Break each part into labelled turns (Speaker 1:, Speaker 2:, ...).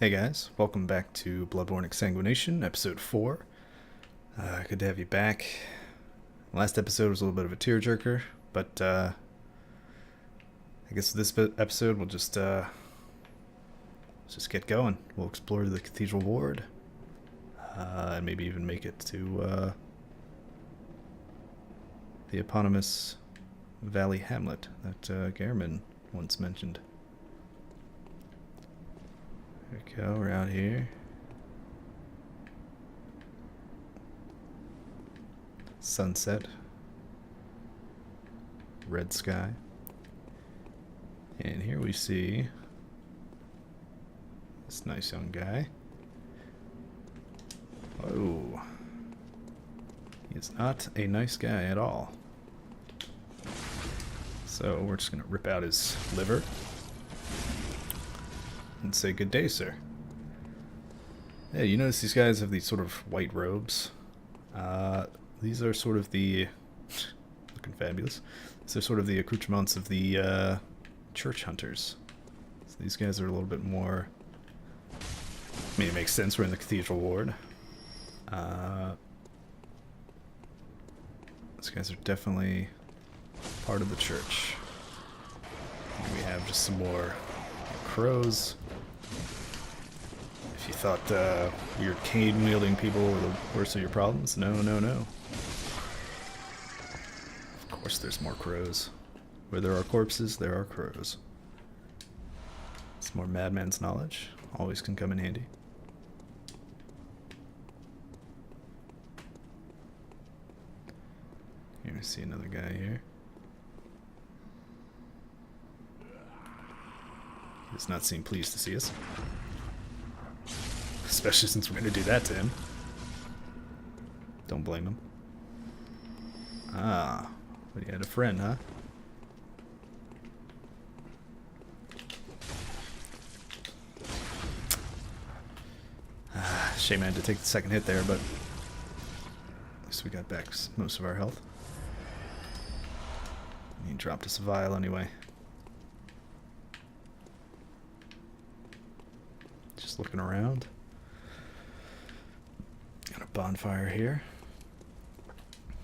Speaker 1: Hey guys, welcome back to Bloodborne Exsanguination, episode 4. Good to have you back. Last episode was a little bit of a tearjerker, but I guess this episode we'll just get going. We'll explore the Cathedral Ward, and maybe even make it to the eponymous Valley Hamlet that Gehrman once mentioned. There we go, we're out here. Sunset. Red sky. And here we see this nice young guy. Oh. He is not a nice guy at all. So we're just going to rip out his liver and say good day, sir. Yeah, you notice these guys have these sort of white robes. These are sort of the looking fabulous. These are sort of the accoutrements of the church hunters. So these guys are a little bit more. I mean, it makes sense. We're in the Cathedral Ward. These guys are definitely part of the church. And we have just some more crows. If you thought weird cane-wielding people were the worst of your problems, no, no, no. Of course there's more crows. Where there are corpses, there are crows. Some more madman's knowledge. Always can come in handy. Here we see another guy here. He does not seem pleased to see us. Especially since we're going to do that to him. Don't blame him. Ah, but he had a friend, huh? Shame I had to take the second hit there, but at least we got back most of our health. He dropped us a vial anyway. Just looking around. Got a bonfire here.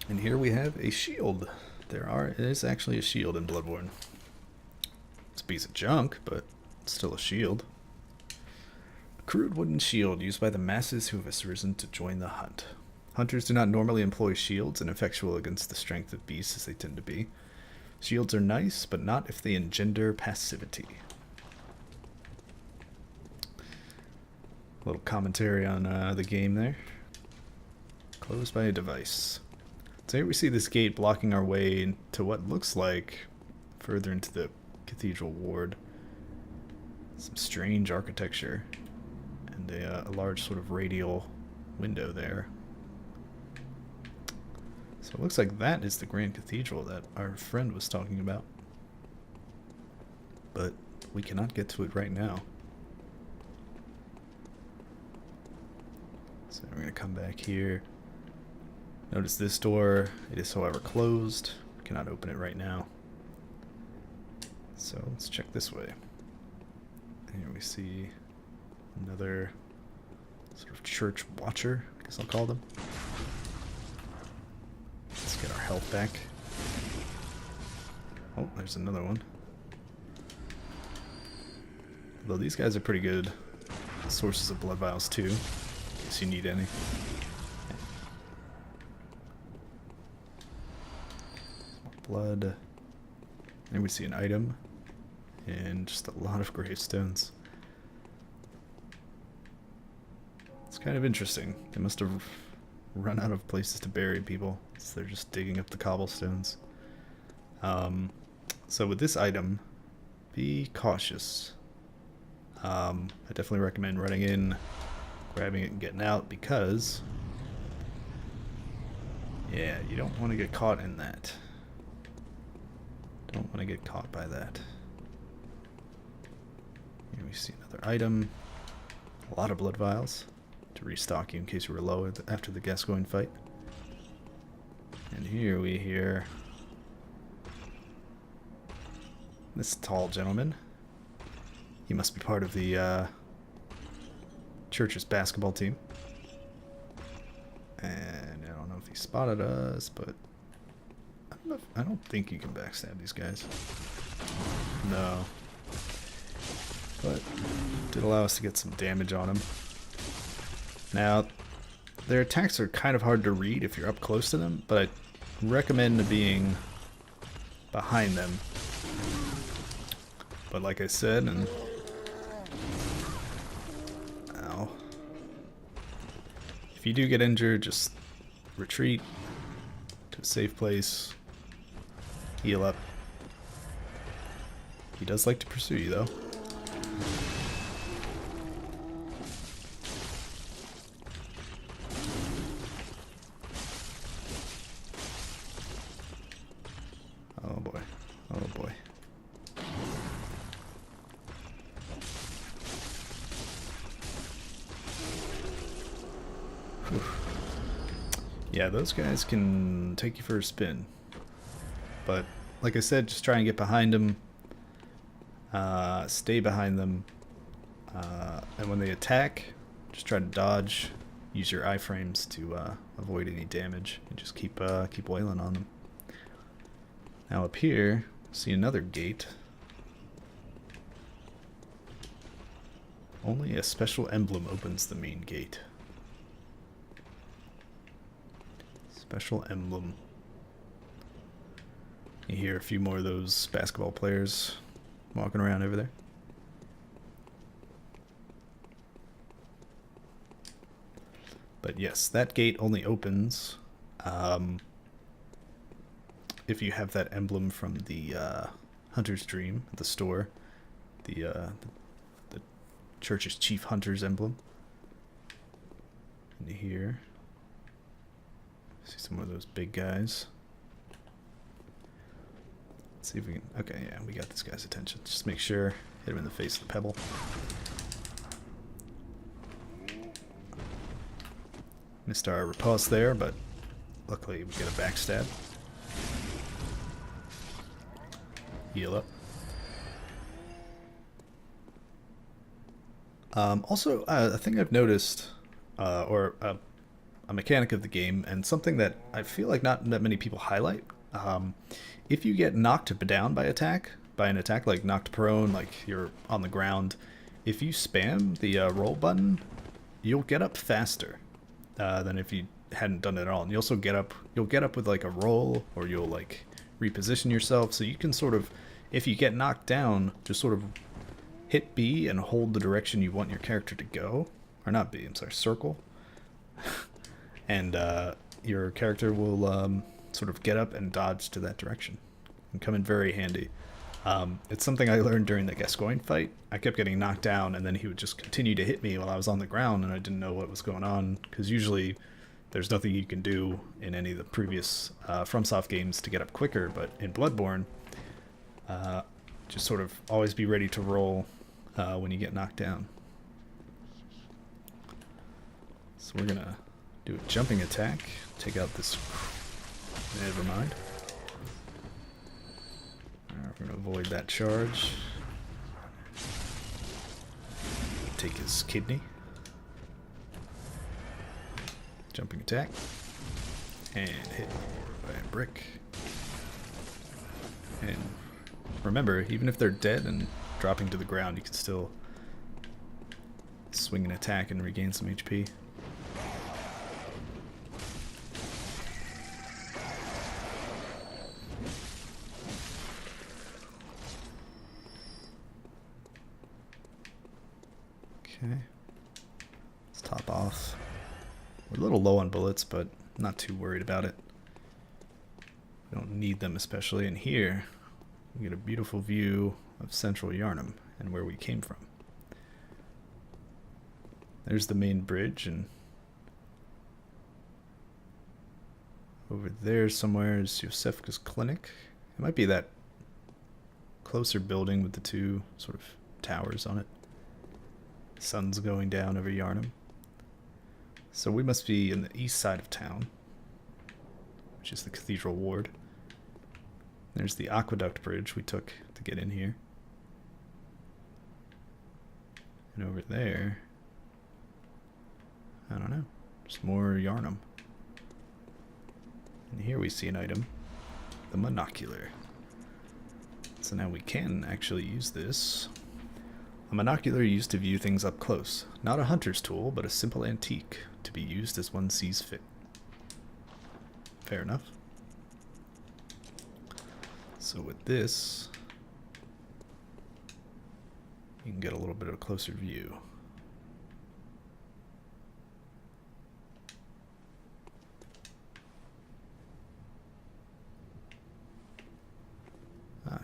Speaker 1: And here we have a shield. It is actually a shield in Bloodborne. It's a piece of junk, but it's still a shield. A crude wooden shield used by the masses who have risen to join the hunt. Hunters do not normally employ shields, ineffectual against the strength of beasts as they tend to be. Shields are nice, but not if they engender passivity. A little commentary on the game there. Closed by a device. So here we see this gate blocking our way into what looks like further into the Cathedral Ward. Some strange architecture. And a large sort of radial window there. So it looks like that is the Grand Cathedral that our friend was talking about. But we cannot get to it right now. So we're going to come back here. Notice this door. It is, however, closed. We cannot open it right now. So let's check this way. Here we see another sort of church watcher, I guess I'll call them. Let's get our health back. Oh, there's another one. Although these guys are pretty good sources of blood vials too, in case you need any. Blood. And we see an item. And just a lot of gravestones. It's kind of interesting. They must have run out of places to bury people, so they're just digging up the cobblestones. So with this item, be cautious. I definitely recommend running in, grabbing it, and getting out, because yeah, you don't want to get caught in that. Don't want to get caught by that. Here we see another item. A lot of blood vials to restock you in case you were low after the Gascoigne fight. And here we hear this tall gentleman. He must be part of the church's basketball team. And I don't know if he spotted us, but I don't think you can backstab these guys. No. But did allow us to get some damage on them. Now, their attacks are kind of hard to read if you're up close to them, but I recommend being behind them. But like I said, and ow. If you do get injured, just retreat to a safe place, heal up. He does like to pursue you though. Oh boy. Oh boy. Whew. Yeah, those guys can take you for a spin. But like I said, just try and get behind them. Stay behind them. And when they attack, just try to dodge. Use your iframes to avoid any damage. And just keep wailing on them. Now up here, see another gate. Only a special emblem opens the main gate. Special emblem. You hear a few more of those basketball players walking around over there. But yes, that gate only opens if you have that emblem from the Hunter's Dream at the store, the church's chief hunter's emblem. And here, see some more of those big guys. Let's see if we can. Okay, yeah, we got this guy's attention. Just make sure, hit him in the face with the pebble. Missed our riposte there, but luckily we get a backstab. Heal up. Also, a thing I've noticed, or a mechanic of the game, and something that I feel like not that many people highlight. If you get knocked down by an attack, like knocked prone, like you're on the ground, if you spam the roll button, you'll get up faster than if you hadn't done it at all. And you also you'll get up with like a roll, or you'll like reposition yourself, so you can sort of, if you get knocked down, just sort of hit B and hold the direction you want your character to go, or not B, I'm sorry, circle, and your character will sort of get up and dodge to that direction and come in very handy. It's something I learned during the Gascoigne fight. I kept getting knocked down, and then he would just continue to hit me while I was on the ground, and I didn't know what was going on, because usually there's nothing you can do in any of the previous FromSoft games to get up quicker, but in Bloodborne, just sort of always be ready to roll when you get knocked down. So we're gonna do a jumping attack, take out this. Never mind. We're gonna avoid that charge. Take his kidney. Jumping attack. And hit by a brick. And remember, even if they're dead and dropping to the ground, you can still swing an attack and regain some HP. Okay, let's top off. We're a little low on bullets, but not too worried about it. We don't need them, especially in here. We get a beautiful view of central Yharnam and where we came from. There's the main bridge, and over there somewhere is Yosefka's clinic. It might be that closer building with the two sort of towers on it. Sun's going down over Yharnam. So we must be in the east side of town, which is the Cathedral Ward. There's the aqueduct bridge we took to get in here. And over there I don't know. Just more Yharnam. And here we see an item. The monocular. So now we can actually use this. A monocular used to view things up close. Not a hunter's tool, but a simple antique to be used as one sees fit. Fair enough. So with this, you can get a little bit of a closer view.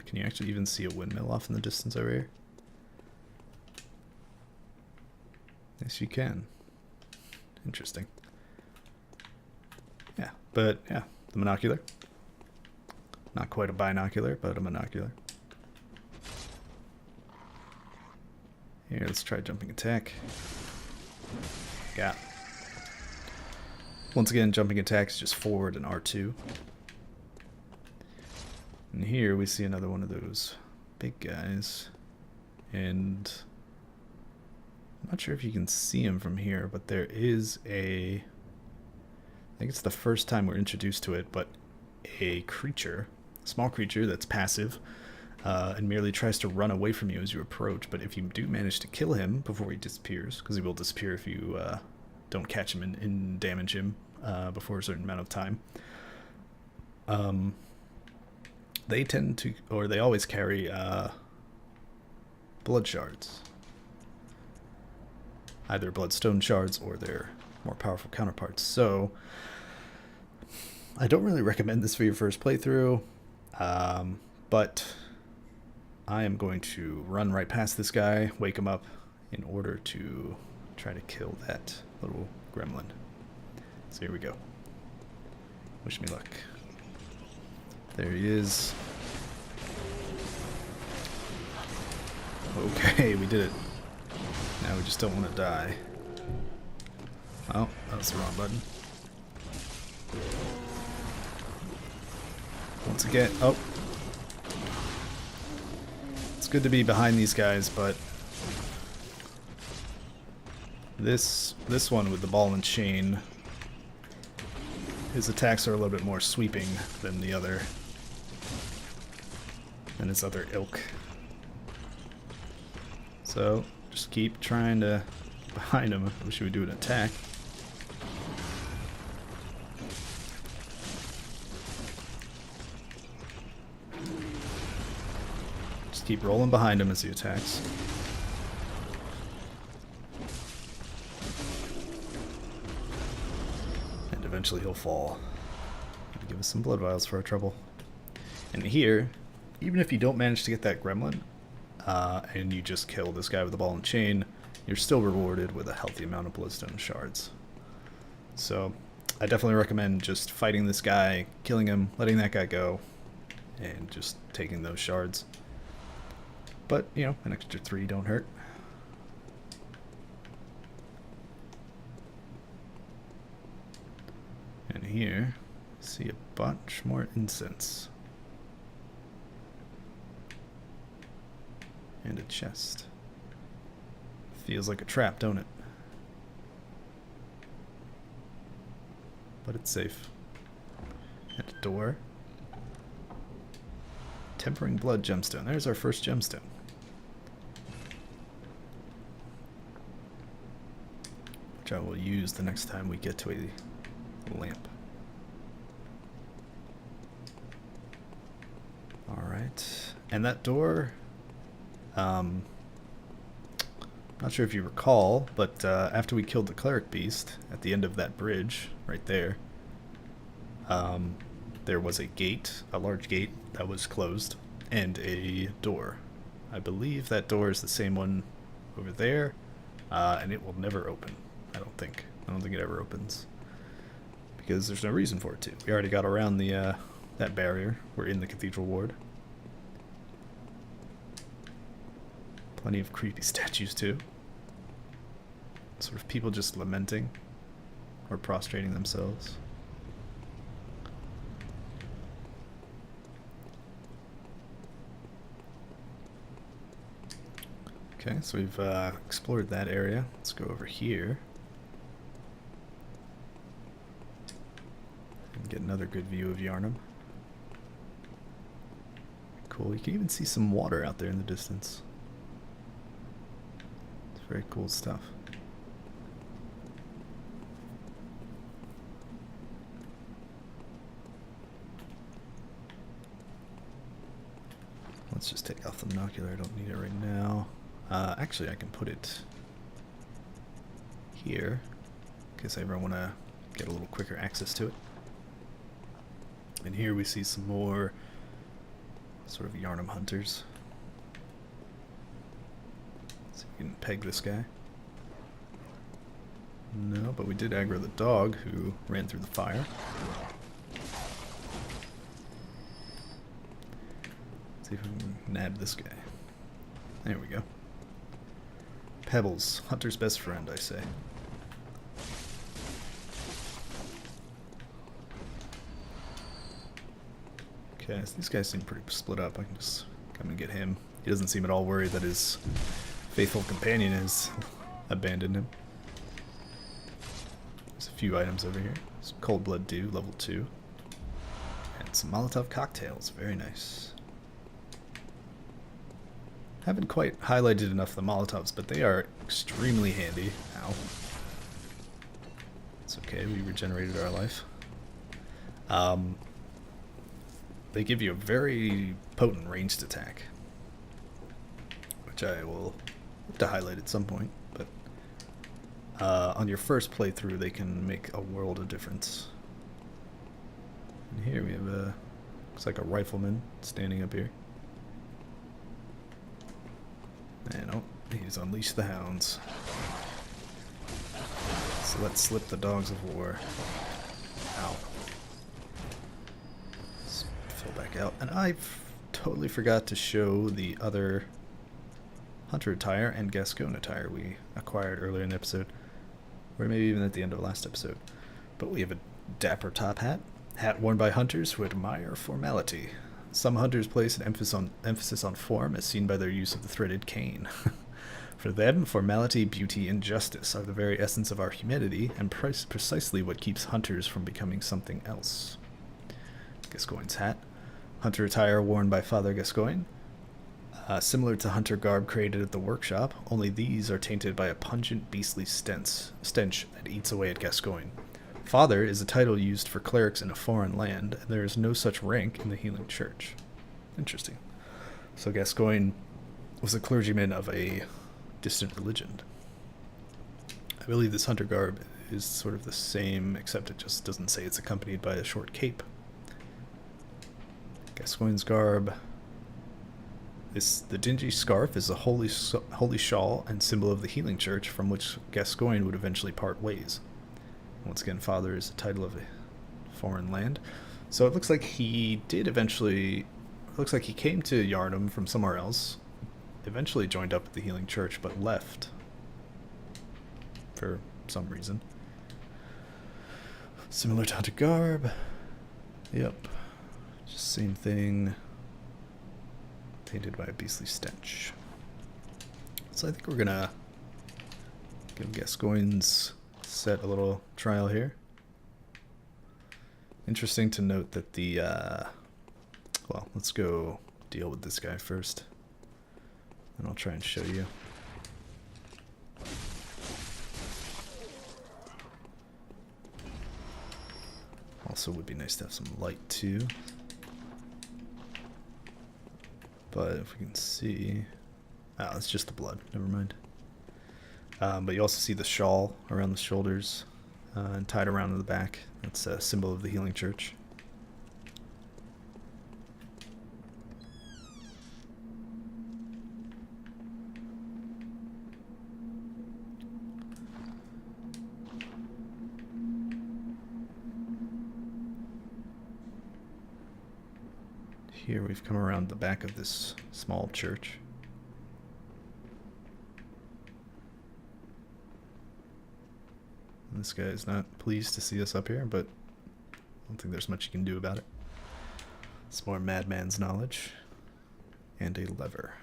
Speaker 1: Can you actually even see a windmill off in the distance over here? Yes, you can. Interesting. Yeah, but yeah, the monocular. Not quite a binocular, but a monocular. Here, let's try jumping attack. Got. Once again, jumping attack is just forward and R2. And here we see another one of those big guys. And I'm not sure if you can see him from here, but there is a... I think it's the first time we're introduced to it, but a creature, a small creature that's passive, and merely tries to run away from you as you approach. But if you do manage to kill him before he disappears, because he will disappear if you don't catch him and damage him before a certain amount of time, they tend to, or they always carry blood shards. Either bloodstone shards or their more powerful counterparts. So I don't really recommend this for your first playthrough, but I am going to run right past this guy, wake him up, in order to try to kill that little gremlin. So here we go. Wish me luck. There he is. Okay, we did it. Now we just don't want to die. Oh, that was the wrong button. Once again, oh. It's good to be behind these guys, but this one with the ball and chain, his attacks are a little bit more sweeping than the other, than his other ilk. So just keep trying to behind him. I wish he would do an attack. Just keep rolling behind him as he attacks. And eventually he'll fall. Give us some blood vials for our trouble. And here, even if you don't manage to get that gremlin, and you just kill this guy with the ball and chain, you're still rewarded with a healthy amount of bloodstone shards. So I definitely recommend just fighting this guy, killing him, letting that guy go, and just taking those shards. But, you know, an extra 3 don't hurt. And here, see a bunch more incense. And a chest. Feels like a trap, don't it? But it's safe. And a door. Tempering blood gemstone. There's our first gemstone. Which I will use the next time we get to a lamp. Alright. And that door... not sure if you recall, but after we killed the cleric beast at the end of that bridge right there, there was a gate, a large gate that was closed, and a door. I believe that door is the same one over there, and it will never open. I don't think it ever opens, because there's no reason for it to. We already got around the that barrier. We're in the cathedral ward. Plenty of creepy statues too. Sort of people just lamenting or prostrating themselves. Okay, so we've explored that area. Let's go over here. Get another good view of Yharnam. Cool. You can even see some water out there in the distance. It's very cool stuff. Let's just take off the binocular. I don't need it right now. Actually, I can put it here in case I ever want to get a little quicker access to it. And here we see some more sort of Yharnam hunters. So you can peg this guy. No, but we did aggro the dog who ran through the fire. Let's see if we can nab this guy. There we go. Pebbles, hunter's best friend, I say. Okay, so these guys seem pretty split up. I can just come and get him. He doesn't seem at all worried that his faithful companion has abandoned him. There's a few items over here. Some cold blood dew, level 2. And some Molotov cocktails, very nice. Haven't quite highlighted enough the Molotovs, but they are extremely handy. Ow. It's okay, we regenerated our life. They give you a very potent ranged attack, which I will have to highlight at some point, but on your first playthrough they can make a world of difference. And here we have a, looks like a rifleman standing up here. And oh, he's unleashed the hounds. So let's slip the dogs of war. Ow. Back out, and I totally forgot to show the other hunter attire and Gascon attire we acquired earlier in the episode, or maybe even at the end of the last episode. But we have a dapper top hat worn by hunters who admire formality. Some hunters place an emphasis on form, as seen by their use of the threaded cane. For them, formality, beauty, and justice are the very essence of our humanity, and precisely what keeps hunters from becoming something else. Gascoigne's hat. Hunter attire worn by Father Gascoigne. Similar to hunter garb created at the workshop, only these are tainted by a pungent, beastly stench that eats away at Gascoigne. Father is a title used for clerics in a foreign land, and there is no such rank in the healing church. Interesting. So Gascoigne was a clergyman of a distant religion. I believe this hunter garb is sort of the same, except it just doesn't say it's accompanied by a short cape. Gascoigne's garb. The dingy scarf is a holy shawl and symbol of the healing church, from which Gascoigne would eventually part ways. Once again, Father is a title of a foreign land. So it looks like he did eventually... It looks like he came to Yharnam from somewhere else, eventually joined up with the healing church, but left for some reason. Similar to hunter garb. Yep. Just same thing. Tainted by a beastly stench. So I think we're gonna give Gascoigne's set a little trial here. Interesting to note that the well, let's go deal with this guy first, and I'll try and show you. Also would be nice to have some light too. But if we can see... Oh, it's just the blood. Never mind. But you also see the shawl around the shoulders and tied around in the back. That's a symbol of the healing church. Here we've come around the back of this small church. And this guy is not pleased to see us up here, but I don't think there's much you can do about it. It's more madman's knowledge. And a lever.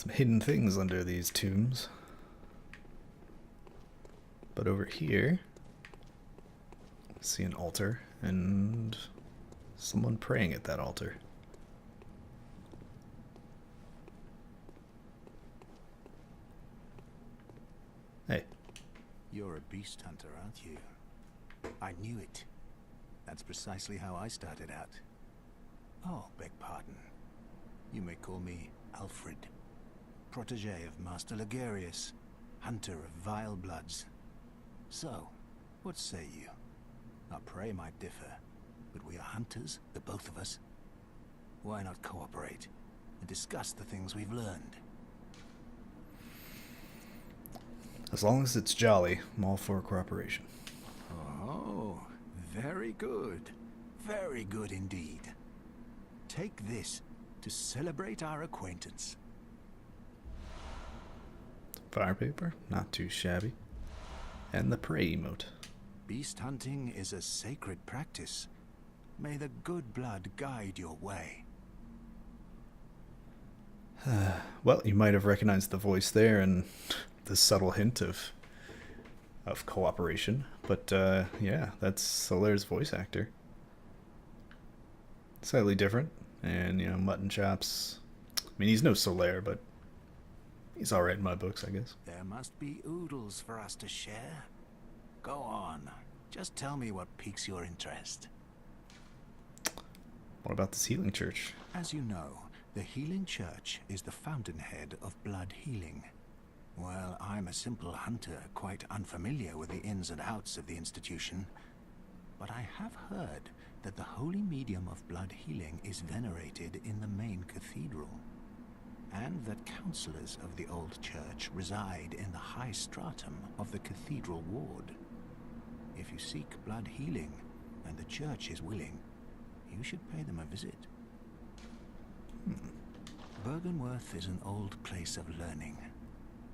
Speaker 1: some hidden things under these tombs. But over here, I see an altar and someone praying at that altar. Hey.
Speaker 2: You're a beast hunter, aren't you? I knew it. That's precisely how I started out. Oh, beg pardon. You may call me Alfred, protege of Master Ligurius, hunter of vile bloods. So, what say you? Our prey might differ, but we are hunters, the both of us. Why not cooperate and discuss the things we've learned?
Speaker 1: As long as it's jolly, I'm all for cooperation.
Speaker 2: Oh, very good. Very good indeed. Take this to celebrate our acquaintance.
Speaker 1: Fire paper, not too shabby. And the prey emote.
Speaker 2: Beast hunting is a sacred practice. May the good blood guide your way.
Speaker 1: Well, you might have recognized the voice there and the subtle hint of cooperation. But yeah, that's Solaire's voice actor. Slightly different. And, you know, mutton chops. I mean, he's no Solaire, but he's alright in my books, I guess.
Speaker 2: There must be oodles for us to share. Go on. Just tell me what piques your interest.
Speaker 1: What about this healing church?
Speaker 2: As you know, the healing church is the fountainhead of blood healing. Well, I'm a simple hunter, quite unfamiliar with the ins and outs of the institution. But I have heard that the holy medium of blood healing is venerated in the main cathedral, and that counselors of the old church reside in the high stratum of the cathedral ward. If you seek blood healing, and the church is willing, you should pay them a visit. Byrgenwerth is an old place of learning,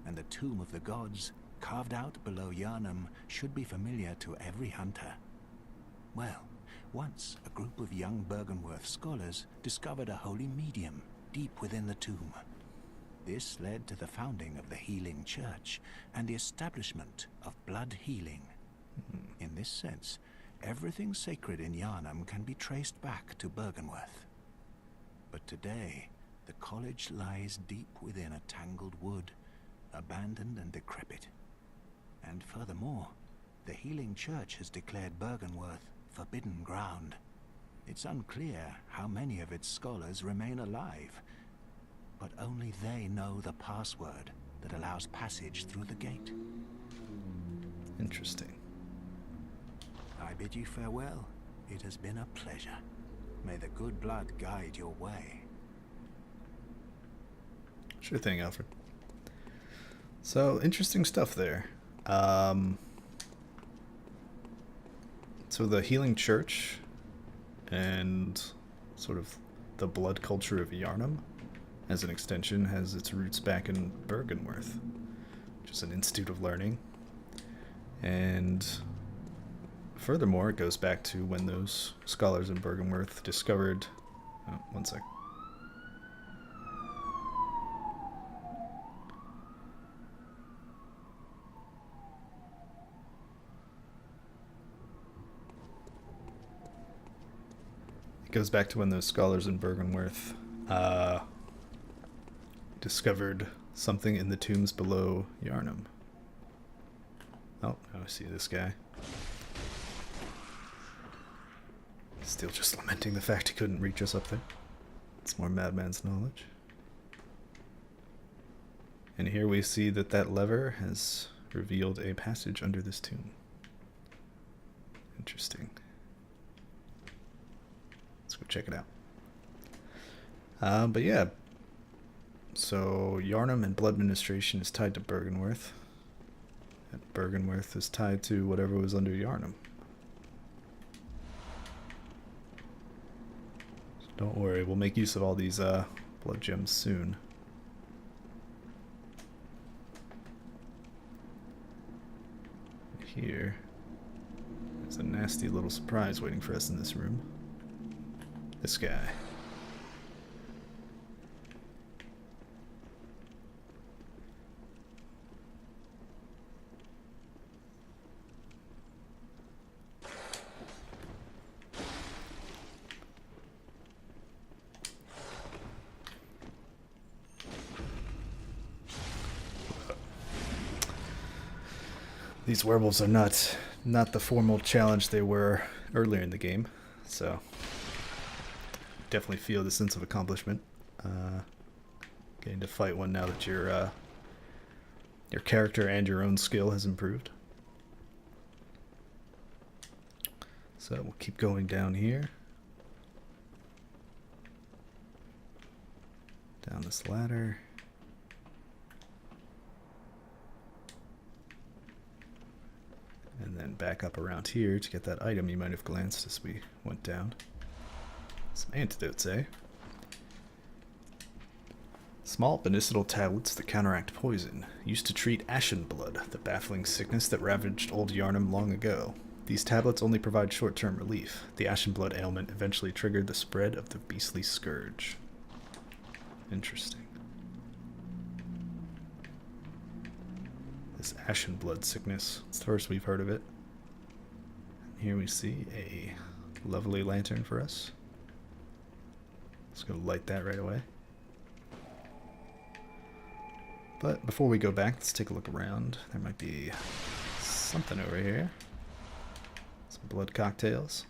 Speaker 2: and the Tomb of the Gods, carved out below Yharnam, should be familiar to every hunter. Well, once a group of young Byrgenwerth scholars discovered a holy medium deep within the tomb. This led to the founding of the Healing Church and the establishment of blood healing. In this sense, everything sacred in Yharnam can be traced back to Byrgenwerth. But today, the college lies deep within a tangled wood, abandoned and decrepit. And furthermore, the Healing Church has declared Byrgenwerth forbidden ground. It's unclear how many of its scholars remain alive, but only they know the password that allows passage through the gate.
Speaker 1: Interesting.
Speaker 2: I bid you farewell. It has been a pleasure. May the good blood guide your way.
Speaker 1: Sure thing, Alfred. So, interesting stuff there. So the Healing Church and sort of the blood culture of Yharnam, as an extension, has its roots back in Byrgenwerth, which is an institute of learning. And furthermore, it goes back to when those scholars in Byrgenwerth discovered... Oh, one sec. It goes back to when those scholars in Byrgenwerth discovered something in the tombs below Yharnam. Oh, I see this guy. Still just lamenting the fact he couldn't reach us up there. It's more madman's knowledge. And here we see that that lever has revealed a passage under this tomb. Interesting. Let's go check it out. But yeah, so Yharnam and blood administration is tied to Byrgenwerth, and Byrgenwerth is tied to whatever was under Yharnam. So don't worry, we'll make use of all these blood gems soon. Here, there's a nasty little surprise waiting for us in this room. This guy. these werewolves are not the formal challenge they were earlier in the game, so definitely feel the sense of accomplishment. Getting to fight one now that your character and your own skill has improved. So we'll keep going down here. Down this ladder. And then back up around here to get that item you might have glanced as we went down. Some antidotes, eh? Small medicinal tablets that counteract poison, used to treat ashen blood, the baffling sickness that ravaged old Yharnam long ago. These tablets only provide short-term relief. The ashen blood ailment eventually triggered the spread of the beastly scourge. Interesting. This ashen blood sickness. It's the first we've heard of it. And here we see a lovely lantern for us. Let's go light that right away. But before we go back, let's take a look around. There might be something over here. Some blood cocktails.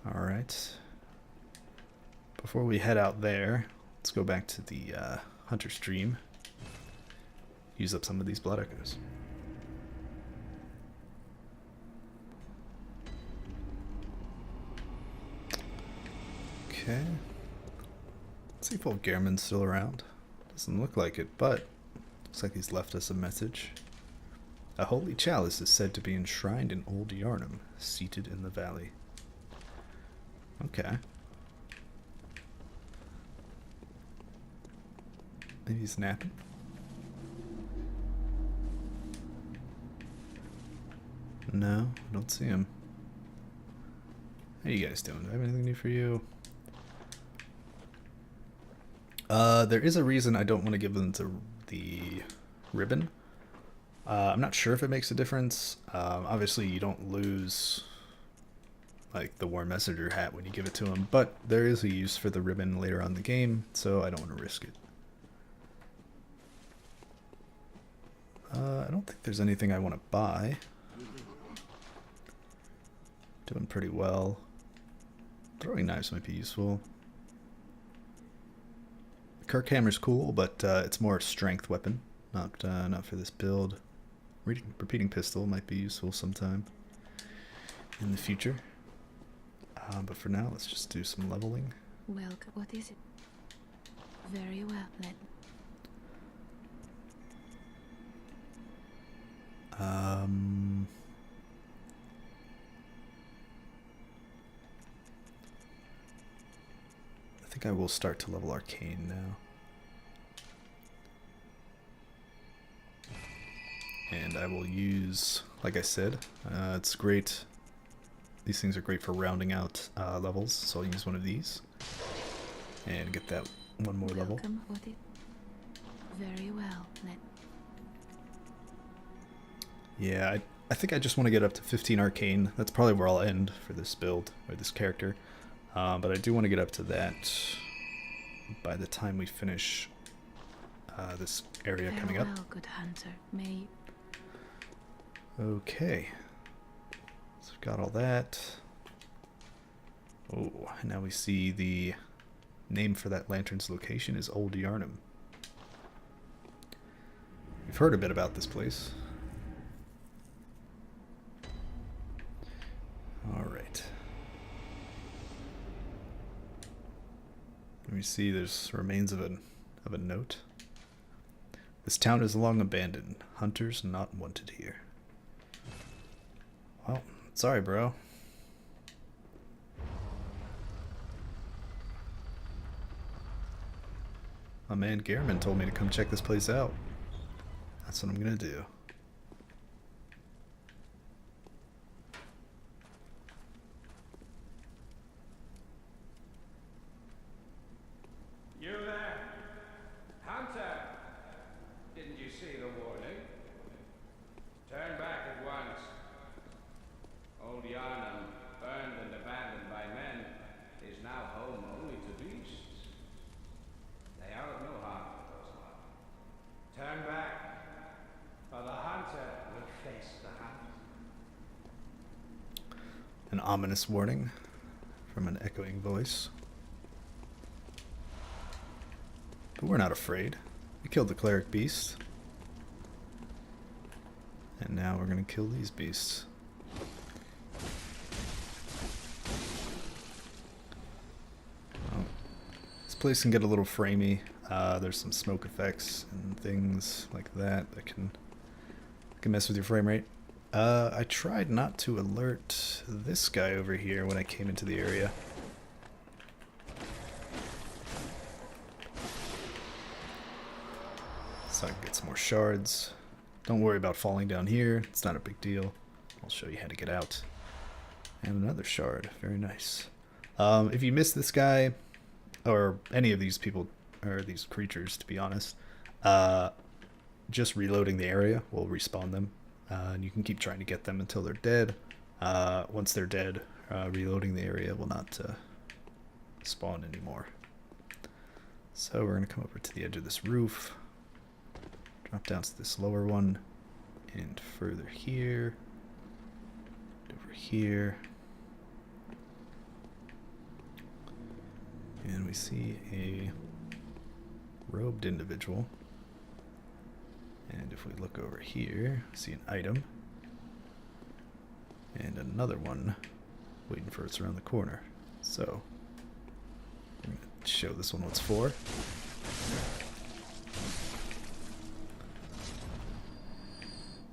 Speaker 1: Alright. Before we head out there, let's go back to the hunter stream. Use up some of these blood echoes. Okay. Let's see if old Gehrman's still around. Doesn't look like it, but looks like he's left us a message. A holy chalice is said to be enshrined in old Yharnam, seated in the valley. Okay. Maybe he's napping? No, I don't see him. How you guys doing? Do I have anything new for you? There is a reason I don't want to give them the ribbon. I'm not sure if it makes a difference. Obviously, you don't lose like the War Messenger hat when you give it to him, but there is a use for the ribbon later on in the game, so I don't want to risk it. I don't think there's anything I want to buy. Doing pretty well. Throwing knives might be useful. Kirk hammer's cool, but it's more a strength weapon, not for this build. Repeating pistol might be useful sometime in the future. But for now, let's just do some leveling.
Speaker 3: Welcome. What is it? Very well, then.
Speaker 1: I think I will start to level Arcane now. And I will use, like I said, it's great. These things are great for rounding out levels, so I'll use one of these and get that one more level.
Speaker 3: Very well, then.
Speaker 1: Yeah, I think I just want to get up to 15 Arcane. That's probably where I'll end for this build, or this character. But I do want to get up to that by the time we finish this area coming up.
Speaker 3: Good hunter. May...
Speaker 1: Okay. So we've got all that. Oh, now we see the name for that lantern's location is Old Yharnam. We've heard a bit about this place. Alright. Let me see, there's remains of a note. This town is long abandoned. Hunters not wanted here. Well, sorry, bro. My man Gehrman told me to come check this place out. That's what I'm gonna do.
Speaker 4: You there? Hunter! Didn't you see the warning? Turn back at once. Old Yharnam, burned and abandoned by men, is now home only to beasts. They are of no harm to those lot. Turn back,
Speaker 1: An ominous warning from an echoing voice. But we're not afraid. We killed the cleric beast. And now we're going to kill these beasts. Oh. This place can get a little framey. There's some smoke effects and things like that that can mess with your frame rate. I tried not to alert this guy over here when I came into the area. So I can get some more shards. Don't worry about falling down here. It's not a big deal. I'll show you how to get out. And another shard. Very nice. If you miss this guy, or any of these people, or these creatures, to be honest, just reloading the area will respawn them. And you can keep trying to get them until they're dead. Once they're dead, reloading the area will not spawn anymore. So we're going to come over to the edge of this roof. Drop down to this lower one. And further here. Over here. And we see a robed individual. And if we look over here, see an item. And another one waiting for us around the corner. So, I'm going to show this one what's for.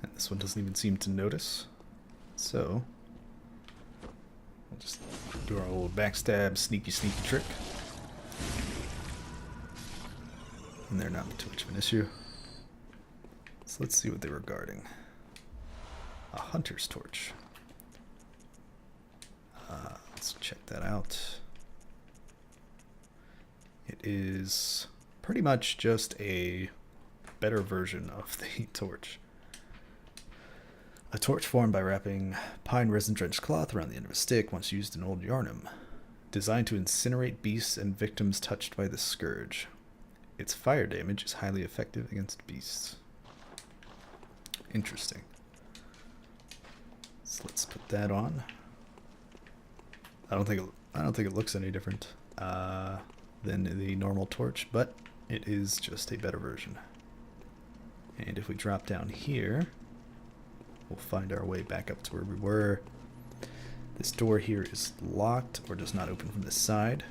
Speaker 1: And this one doesn't even seem to notice. So, we'll just do our old backstab, sneaky trick. And they're not too much of an issue. So let's see what they were guarding. A hunter's torch. Let's check that out. It is pretty much just a better version of the torch. A torch formed by wrapping pine resin-drenched cloth around the end of a stick, once used in old Yharnam. Designed to incinerate beasts and victims touched by the scourge. Its fire damage is highly effective against beasts. Interesting. So let's put that on. I don't think it looks any different than the normal torch, but it is just a better version. And if we drop down here, we'll find our way back up to where we were. This door here is locked or does not open from this side.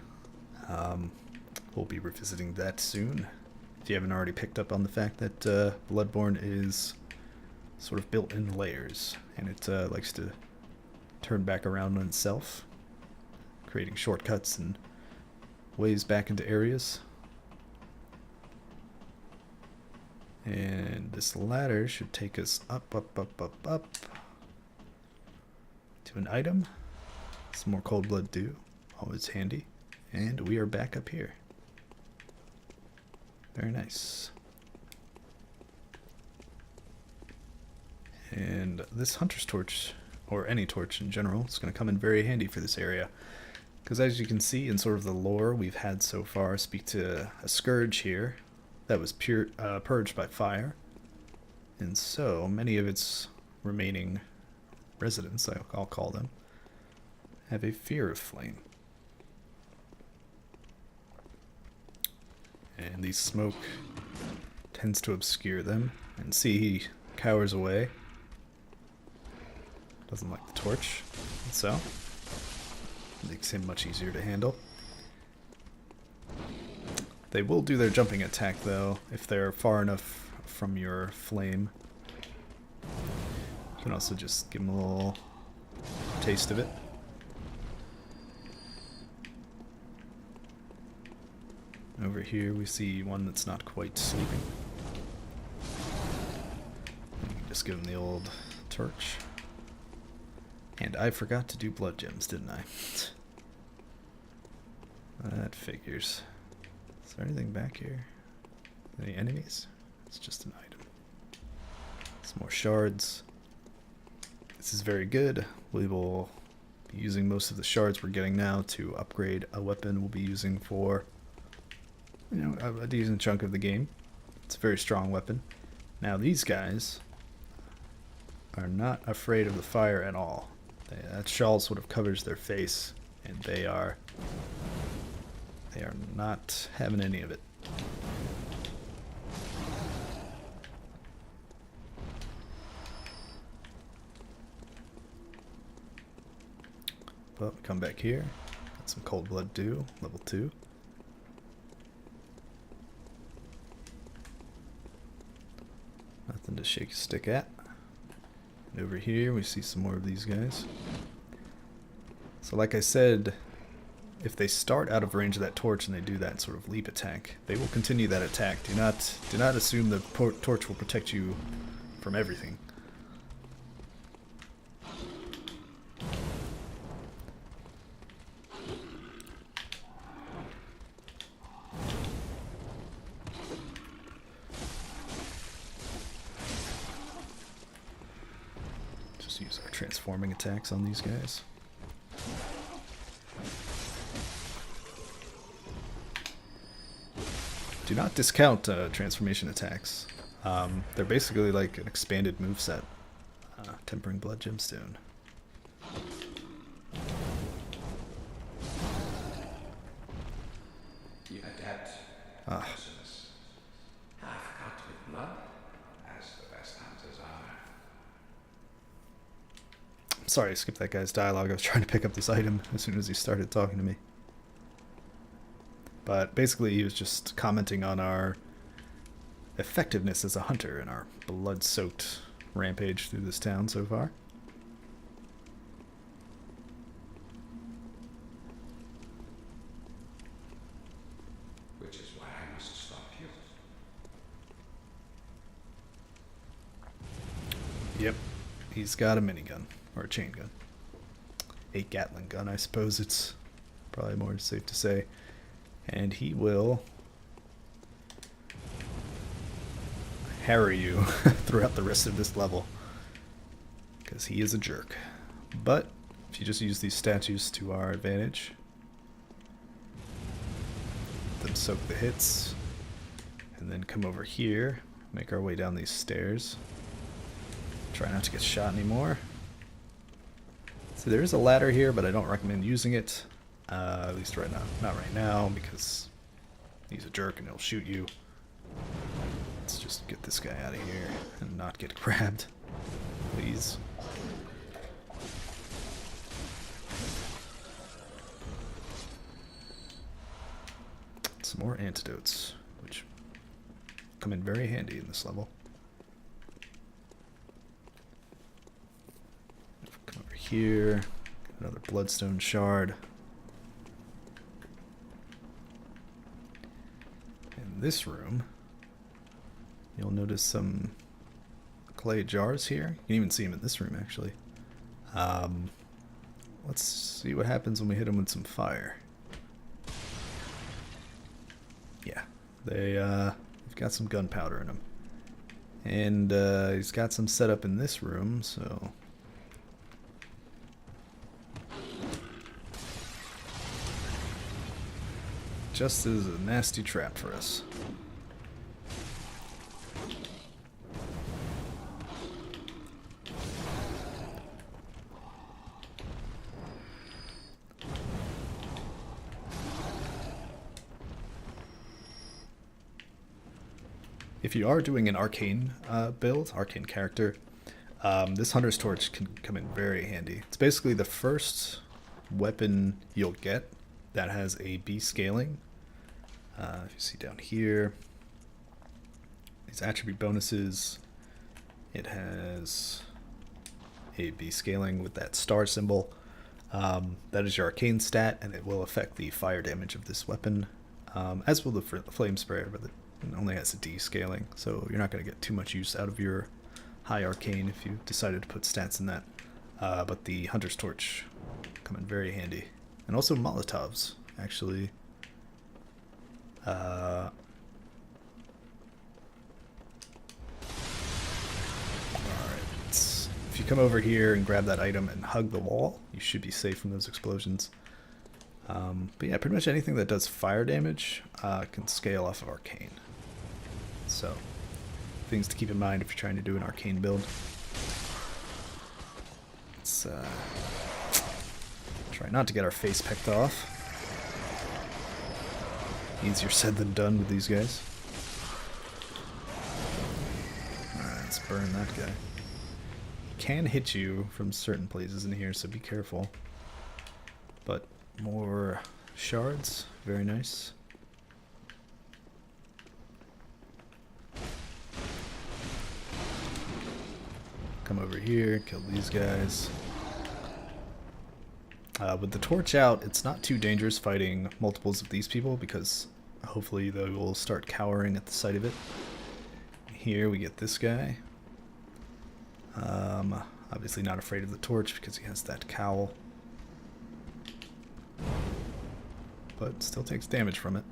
Speaker 1: We'll be revisiting that soon. If you haven't already picked up on the fact that Bloodborne is sort of built in layers, and it likes to turn back around on itself, creating shortcuts and ways back into areas. And this ladder should take us up to an item. Some more cold blood dew, always handy. And we are back up here. Very nice. And this hunter's torch, or any torch in general, is going to come in very handy for this area. Because as you can see in sort of the lore we've had so far, speak to a scourge here that was purged by fire. And so many of its remaining residents, I'll call them, have a fear of flame. And the smoke tends to obscure them. And see, he cowers away. Doesn't like the torch. And so, makes him much easier to handle. They will do their jumping attack, though, if they're far enough from your flame. You can also just give them a little taste of it. Over here we see one that's not quite sleeping. You can just give him the old torch. And I forgot to do blood gems, didn't I? That figures. Is there anything back here? Any enemies? It's just an item. Some more shards. This is very good. We will be using most of the shards we're getting now to upgrade a weapon we'll be using for, you know, a decent chunk of the game. It's a very strong weapon. Now these guys are not afraid of the fire at all. That shawl sort of covers their face, and they are not having any of it. Well, come back here. Got some cold blood dew, level 2. Nothing to shake a stick at. And over here we see some more of these guys. So like I said, if they start out of range of that torch and they do that sort of leap attack, they will continue that attack. Do not assume the torch will protect you from everything. Just use our transforming attacks on these guys. Do not discount transformation attacks. They're basically like an expanded moveset. Tempering Blood Gemstone.
Speaker 4: You adept, merciless, half cut with blood, as the best hunters are.
Speaker 1: Sorry, I skipped that guy's dialogue. I was trying to pick up this item as soon as he started talking to me. But basically he was just commenting on our effectiveness as a hunter and our blood-soaked rampage through this town so far.
Speaker 4: Which is why I must stop you.
Speaker 1: Yep, he's got a minigun, or a chain gun. A Gatling gun, I suppose it's probably more safe to say. And he will harry you throughout the rest of this level, because he is a jerk. But if you just use these statues to our advantage, let them soak the hits, and then come over here, make our way down these stairs. Try not to get shot anymore. So there is a ladder here, but I don't recommend using it. At least right now. Not right now, because he's a jerk and he'll shoot you. Let's just get this guy out of here and not get grabbed. Please. Some more antidotes, which come in very handy in this level. Come over here. Another bloodstone shard. This room, you'll notice some clay jars here. You can even see them in this room, actually. Let's see what happens when we hit them with some fire. Yeah, they've got some gunpowder in them. And he's got some set up in this room, so... just as a nasty trap for us. If you are doing an arcane build, arcane character, this Hunter's Torch can come in very handy. It's basically the first weapon you'll get that has a B scaling. If you see down here, these attribute bonuses, it has a B scaling with that star symbol. That is your arcane stat, and it will affect the fire damage of this weapon, as will the flame sprayer, but it only has a D scaling, so you're not going to get too much use out of your high arcane if you decided to put stats in that. But the Hunter's Torch come in very handy. And also Molotovs, actually. Alright, if you come over here and grab that item and hug the wall, you should be safe from those explosions. But yeah, pretty much anything that does fire damage can scale off of arcane. So, things to keep in mind if you're trying to do an arcane build. Let's Let's try not to get our face pecked off. Easier said than done with these guys. Alright, let's burn that guy. Can hit you from certain places in here, so be careful. But more shards, very nice. Come over here, kill these guys. With the torch out, it's not too dangerous fighting multiples of these people because hopefully they will start cowering at the sight of it. Here we get this guy. Obviously not afraid of the torch because he has that cowl. But still takes damage from it.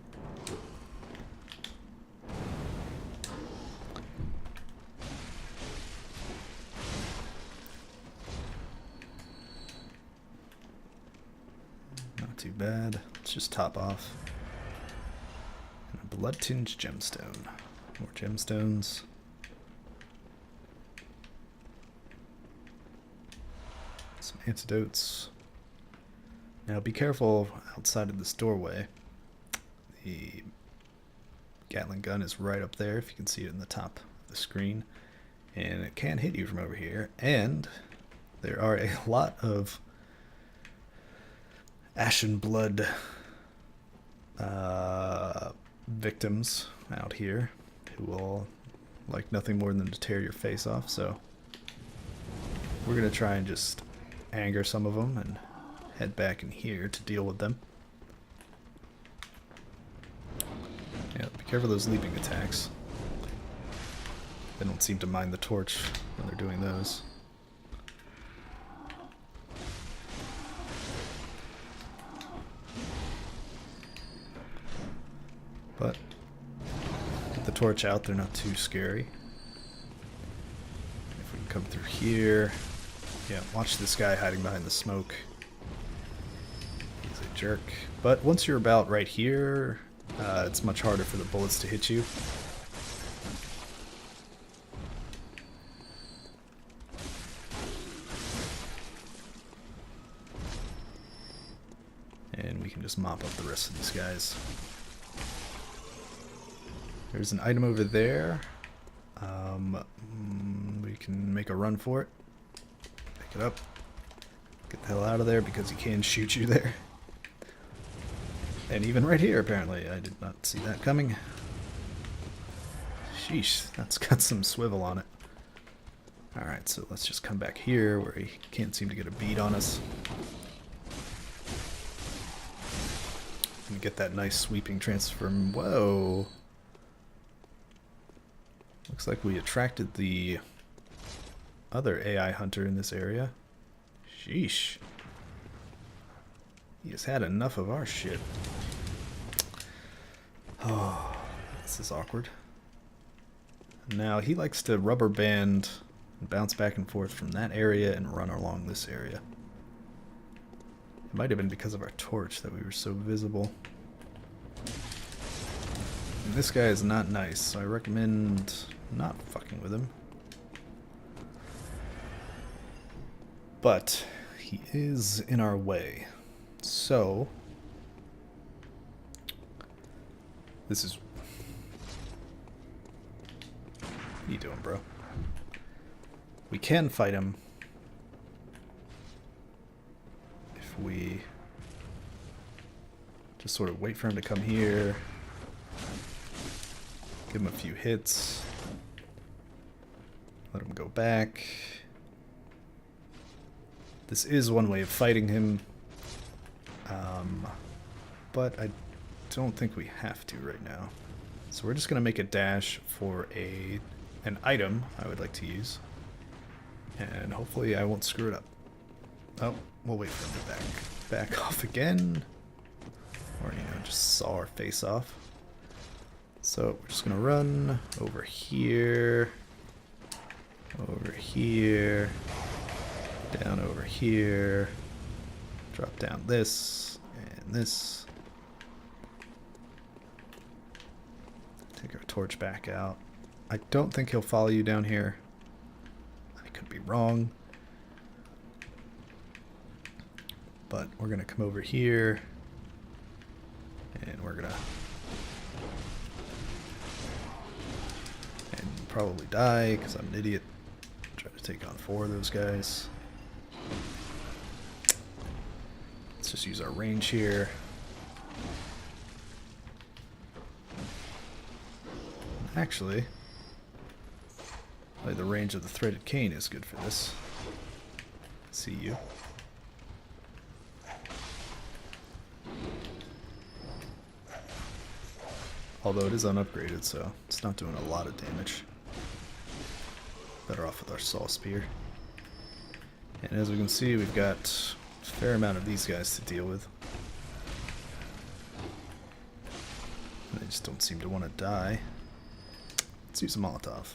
Speaker 1: Not too bad. Let's just top off. And a blood-tinged gemstone. More gemstones. Some antidotes. Now be careful outside of this doorway. The Gatling gun is right up there, if you can see it in the top of the screen. And it can hit you from over here. And there are a lot of ashen blood victims out here who will like nothing more than to tear your face off. So we're going to try and just anger some of them and head back in here to deal with them. Yeah, be careful of those leaping attacks. They don't seem to mind the torch when they're doing those. But with the torch out, they're not too scary. If we can come through here. Yeah, watch this guy hiding behind the smoke. He's a jerk. But once you're about right here, it's much harder for the bullets to hit you. And we can just mop up the rest of these guys. There's an item over there. We can make a run for it. Pick it up. Get the hell out of there because he can shoot you there. And even right here, apparently. I did not see that coming. Sheesh, that's got some swivel on it. Alright, so let's just come back here where he can't seem to get a bead on us. And get that nice sweeping transform. Whoa! Looks like we attracted the other AI hunter in this area. Sheesh. He has had enough of our shit. Oh, this is awkward. Now, he likes to rubber band and bounce back and forth from that area and run along this area. It might have been because of our torch that we were so visible. And this guy is not nice, so I recommend not fucking with him. But he is in our way. So this is... What are you doing, bro? We can fight him if we just sort of wait for him to come here. Give him a few hits. Let him go back. This is one way of fighting him. But I don't think we have to right now. So we're just going to make a dash for an item I would like to use. And hopefully I won't screw it up. Oh, we'll wait for him to back off again. Or, just saw our face off. So we're just going to run over here. Over here. Down over here. Drop down this. And this. Take our torch back out. I don't think he'll follow you down here. I could be wrong. But we're going to come over here, and we're going to probably die because I'm an idiot. Try to take on 4 of those guys. Let's just use our range here. Actually, the range of the threaded cane is good for this. See you. Although it is unupgraded, so it's not doing a lot of damage. Better off with our saw spear. And as we can see, we've got a fair amount of these guys to deal with. They just don't seem to want to die. Let's use a Molotov.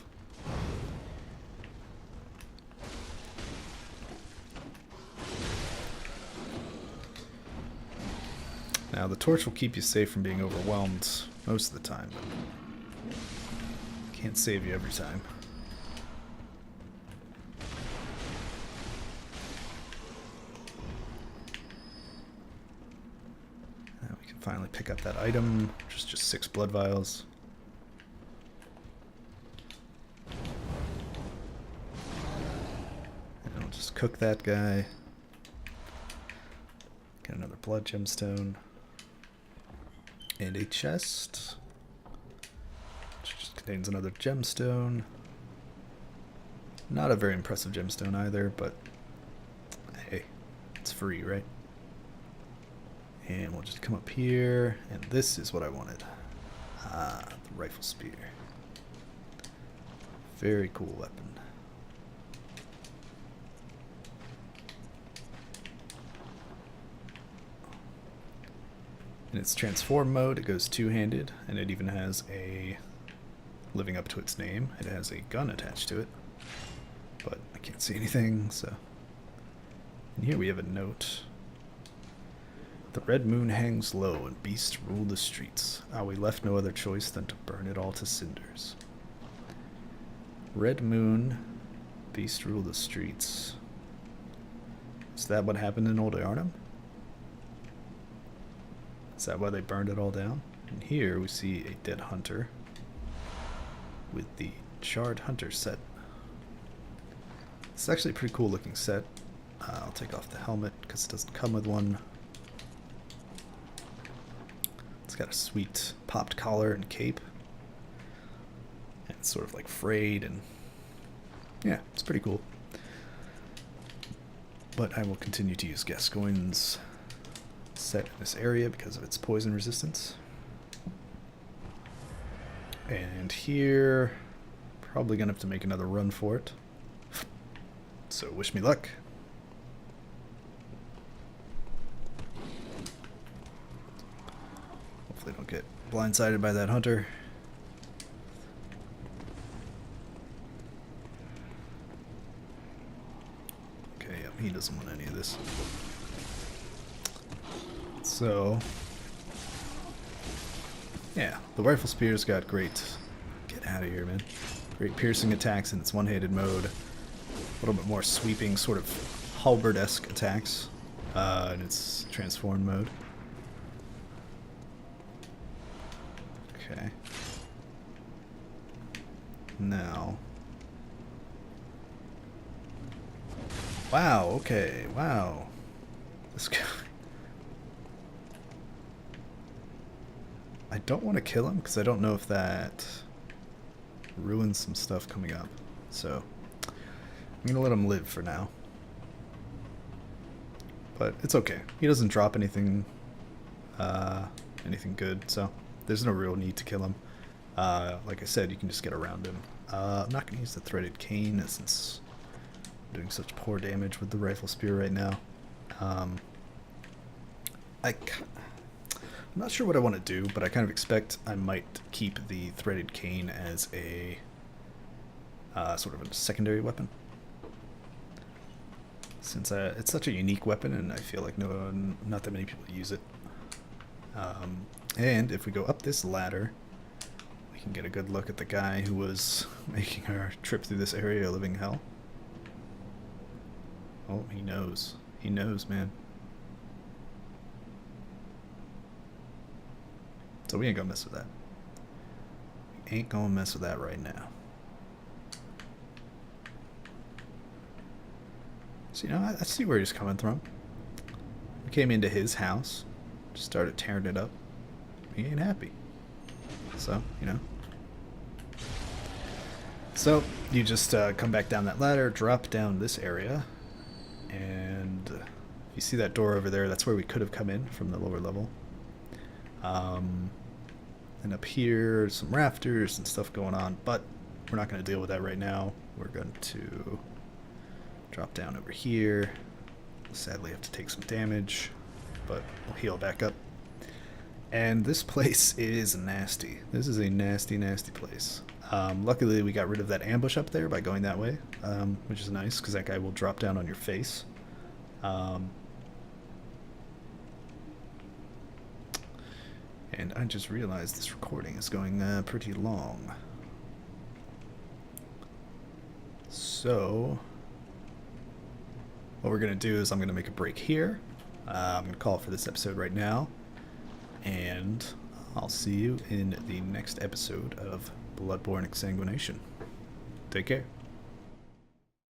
Speaker 1: Now the torch will keep you safe from being overwhelmed most of the time, but can't save you every time. Now we can finally pick up that item, which is just 6 blood vials. And I'll just cook that guy. Get another blood gemstone. And a chest, which just contains another gemstone. Not a very impressive gemstone either, but hey, it's free, right? And we'll just come up here, and this is what I wanted. Ah, the rifle spear. Very cool weapon. In its transform mode, it goes two-handed, and it even has a, living up to its name, it has a gun attached to it. But I can't see anything, so. And here we have a note. The red moon hangs low, and beasts rule the streets. Ah, we left no other choice than to burn it all to cinders. Red moon, beasts rule the streets. Is that what happened in Old Yharnam? Is that why they burned it all down? And here we see a dead hunter with the charred hunter set. It's actually a pretty cool looking set. I'll take off the helmet because it doesn't come with one. It's got a sweet popped collar and cape. And it's sort of like frayed, and yeah, it's pretty cool. But I will continue to use Gascoigne's set in this area because of its poison resistance. And here, probably gonna have to make another run for it. So wish me luck. Hopefully don't get blindsided by that hunter. Okay, yep, he doesn't want any of this. So, yeah, the rifle spear's got great, get out of here, man, great piercing attacks in its one-handed mode, a little bit more sweeping, sort of halberd-esque attacks in its transform mode. Okay. Now. Wow, okay, wow. This guy. I don't want to kill him because I don't know if that ruins some stuff coming up. So I'm going to let him live for now. But it's okay. He doesn't drop anything anything good, so there's no real need to kill him. Like I said, you can just get around him. I'm not going to use the threaded cane since I'm doing such poor damage with the rifle spear right now. I'm not sure what I want to do, but I kind of expect I might keep the threaded cane as a sort of a secondary weapon. Since it's such a unique weapon, and I feel like not that many people use it. And if we go up this ladder, we can get a good look at the guy who was making our trip through this area a living hell. Oh, he knows. He knows, man. So we ain't gonna mess with that. We ain't gonna mess with that right now. So, you know, I see where he's coming from. We came into his house, just started tearing it up. He ain't happy. So, you know. So, you just come back down that ladder, drop down this area, and you see that door over there, that's where we could have come in from the lower level. And up here, some rafters and stuff going on, but we're not going to deal with that right now. We're going to drop down over here. Sadly, have to take some damage, but we'll heal back up. And this place is nasty. This is a nasty, nasty place. Luckily, we got rid of that ambush up there by going that way, which is nice, because that guy will drop down on your face. And I just realized this recording is going pretty long. So, what we're going to do is I'm going to make a break here. I'm going to call it for this episode right now. And I'll see you in the next episode of Bloodborne Exsanguination. Take care.